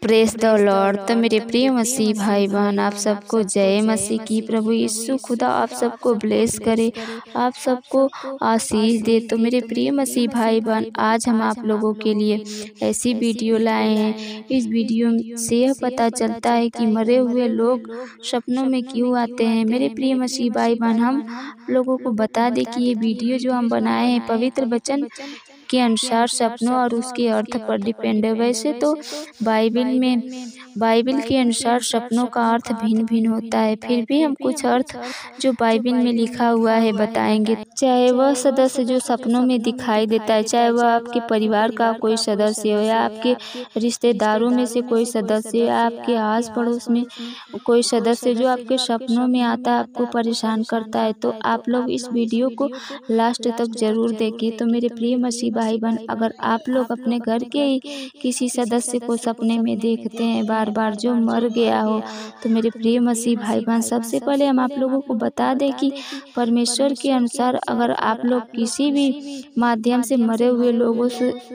Press the Lord. तो मेरे प्रिय मसीह भाई बहन, आप सबको जय मसीह की। प्रभु यीशु खुदा आप सबको ब्लेस करे, आप सबको आशीष दे। तो मेरे प्रिय मसीह भाई बहन, आज हम आप लोगों के लिए ऐसी वीडियो लाए हैं। इस वीडियो से यह पता चलता है कि मरे हुए लोग सपनों में क्यों आते हैं। मेरे प्रिय मसीह भाई बहन, हम लोगों को बता दें कि ये वीडियो जो हम बनाए हैं पवित्र वचन के अनुसार सपनों और उसके अर्थ पर डिपेंड है। वैसे तो बाइबल के अनुसार सपनों का अर्थ भिन्न भिन्न होता है, फिर भी हम कुछ अर्थ जो बाइबल में लिखा हुआ है बताएंगे। चाहे वह सदस्य जो सपनों में दिखाई देता है, चाहे वह आपके परिवार का कोई सदस्य हो, या आपके रिश्तेदारों में से कोई सदस्य, या आपके आस पड़ोस में कोई सदस्य जो आपके सपनों में आता है, आपको परेशान करता है, तो आप लोग इस वीडियो को लास्ट तक जरूर देखें। तो मेरे प्रिय मसीह भाई बहन, अगर आप लोग अपने घर के ही किसी सदस्य को सपने में देखते हैं बार बार जो मर गया हो, तो मेरे प्रिय मसीह भाई बहन, सबसे पहले हम आप लोगों को बता दें कि परमेश्वर के अनुसार अगर आप लोग किसी भी माध्यम से मरे हुए लोगों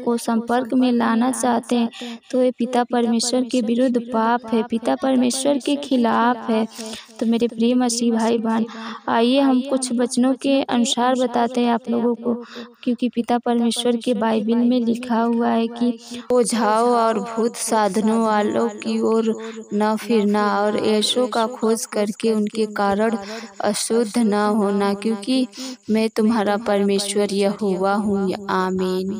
को संपर्क में लाना चाहते हैं, तो ये पिता परमेश्वर के विरुद्ध पाप है, पिता परमेश्वर के खिलाफ है। तो मेरे प्रिय मसीह भाई बहन, आइए हम कुछ वचनों के अनुसार बताते हैं आप लोगों को, क्योंकि पिता परमेश्वर के बाइबल में लिखा हुआ है कि ओझाओं और भूत साधनों वालों की ओर न फिरना, और ऐसों का खोज करके उनके कारण अशुद्ध न होना, क्योंकि मैं तुम्हारा परमेश्वर यहोवा हूँ। आमीन।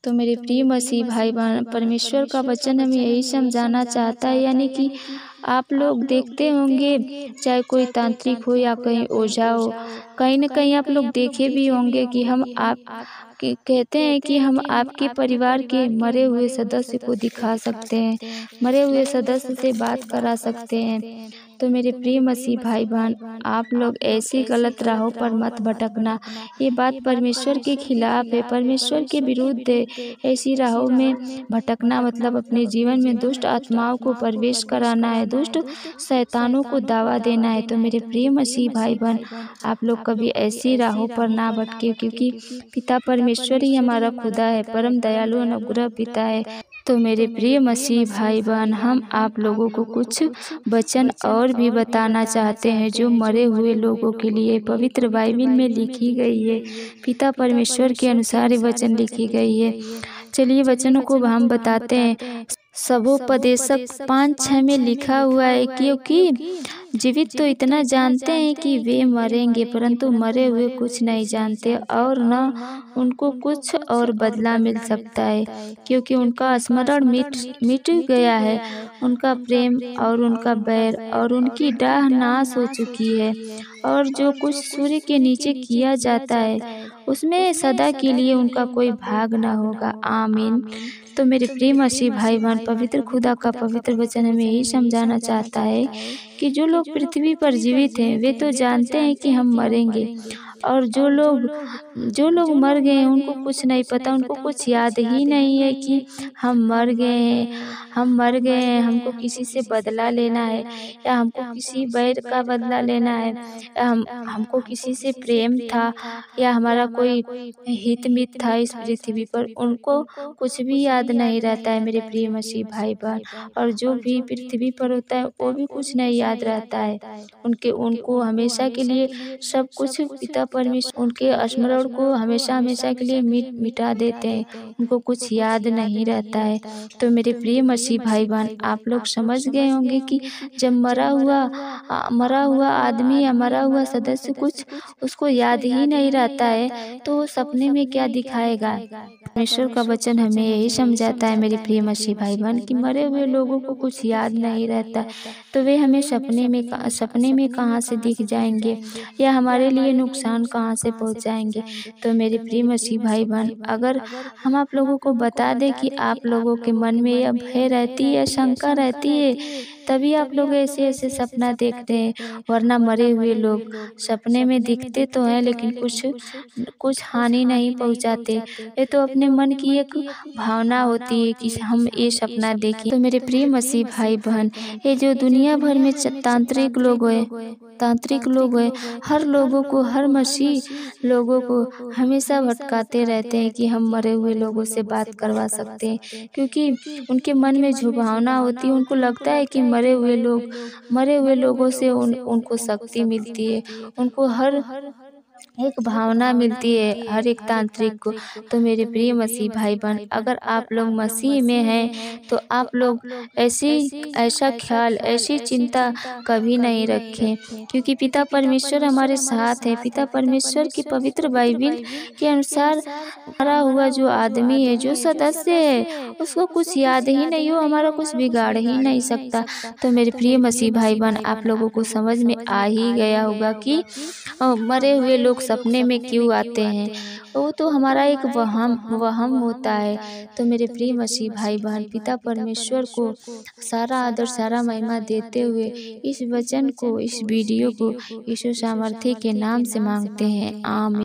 तो मेरे प्रिय मसीह भाई बहन, परमेश्वर का वचन हमें यही समझाना चाहता है, यानी कि आप लोग देखते होंगे, चाहे कोई तांत्रिक हो या कहीं ओझा हो, कहीं न कहीं आप लोग देखे भी होंगे कि हम कहते हैं कि हम आपके परिवार के मरे हुए सदस्य को दिखा सकते हैं, मरे हुए सदस्य से बात करा सकते हैं। तो मेरे प्रिय मसीह भाई बहन, आप लोग ऐसी गलत राहों पर मत भटकना। ये बात परमेश्वर के खिलाफ है, परमेश्वर के विरुद्ध है। ऐसी राहों में भटकना मतलब अपने जीवन में दुष्ट आत्माओं को प्रवेश कराना है, दुष्ट शैतानों को दावा देना है। तो मेरे प्रिय मसीह भाई बहन, आप लोग कभी ऐसी राहों पर ना भटके, क्योंकि पिता परमेश्वर ही हमारा खुदा है, परम दयालु अनुग्रह पिता है। तो मेरे प्रिय मसीह भाई बहन, हम आप लोगों को कुछ वचन और भी बताना चाहते हैं जो मरे हुए लोगों के लिए पवित्र बाइबल में लिखी गई है, पिता परमेश्वर के अनुसार ये वचन लिखी गई है। चलिए वचनों को हम बताते हैं। सबोपदेशक 5:6 में लिखा हुआ है, क्योंकि जीवित तो इतना जानते हैं कि वे मरेंगे, परंतु मरे हुए कुछ नहीं जानते, और न उनको कुछ और बदला मिल सकता है, क्योंकि उनका स्मरण मिट गया है, उनका प्रेम और उनका बैर और उनकी डाह नाश हो चुकी है, और जो कुछ सूर्य के नीचे किया जाता है उसमें सदा के लिए उनका कोई भाग न होगा। आमीन। तो मेरे प्रिय मसीह भाई बहन, पवित्र खुदा का पवित्र वचन हमें यही समझाना चाहता है कि जो लोग पृथ्वी पर जीवित हैं वे तो जानते हैं कि हम मरेंगे, और जो लोग मर गए हैं उनको कुछ नहीं पता, उनको कुछ याद ही नहीं है कि हम मर गए हैं, हमको किसी से बदला लेना है, या हमको किसी बैर का बदला लेना है, या हमको किसी से प्रेम था, या हमारा कोई हित मित था इस पृथ्वी पर, उनको कुछ भी याद नहीं रहता है मेरे प्रिय मसीह भाई बहन। और जो भी पृथ्वी पर होता है वो भी कुछ नहीं याद रहता है, उनको हमेशा के लिए सब कुछ पिता परमेश्वर उनके स्मरण को हमेशा के लिए मिटा देते हैं, उनको कुछ याद नहीं रहता है। तो मेरे प्रिय मसीह भाई बहन, आप लोग समझ गए होंगे कि जब मरा हुआ आदमी या मरा हुआ सदस्य कुछ उसको याद ही नहीं रहता है, तो वो सपने में क्या दिखाएगा। परमेश्वर का वचन हमें यही समझाता है मेरे प्रिय मसीह भाई बहन कि मरे हुए लोगों को कुछ याद नहीं रहता, तो वे हमें सपने में कहाँ से दिख जाएंगे, या हमारे लिए नुकसान कहाँ से पहुँचाएंगे। तो मेरे प्रिय मसीह भाई बहन, अगर हम आप लोगों को बता दें कि आप लोगों के मन में यह भय रहती है, शंका रहती है तभी आप लोग ऐसे ऐसे सपना देखते हैं, वरना मरे हुए लोग सपने में दिखते तो हैं लेकिन कुछ कुछ हानि नहीं पहुंचाते। ये तो अपने मन की एक भावना होती है कि हम ये सपना देखें। तो मेरे प्रिय मसीह भाई बहन, ये जो दुनिया भर में तांत्रिक लोग हैं, हर लोगों को, हर मसीह लोगों को हमेशा भटकाते रहते हैं कि हम मरे हुए लोगों से बात करवा सकते हैं, क्योंकि उनके मन में जो भावना होती है, उनको लगता है कि मरे हुए लोगों से उनको शक्ति मिलती है, उनको हर एक भावना मिलती है हर एक तांत्रिक को। तो मेरे प्रिय मसीह भाई बहन, अगर आप लोग मसीह में हैं तो आप लोग ऐसा ख्याल, ऐसी चिंता कभी नहीं रखें, क्योंकि पिता परमेश्वर हमारे साथ है। पिता परमेश्वर की पवित्र बाइबिल के अनुसार मरा हुआ जो आदमी है, जो सदस्य है, उसको कुछ याद ही नहीं हो, हमारा कुछ बिगाड़ ही नहीं सकता। तो मेरे प्रिय मसीह भाई बहन, आप लोगों को समझ में आ ही गया होगा कि मरे हुए लोग सपने में क्यों आते हैं। वो तो हमारा एक वहम होता है। तो मेरे प्रिय मसीह भाई बहन, पिता परमेश्वर को सारा आदर, सारा महिमा देते हुए इस वचन को, इस वीडियो को यीशु सामर्थ्य के नाम से मांगते हैं। आमीन।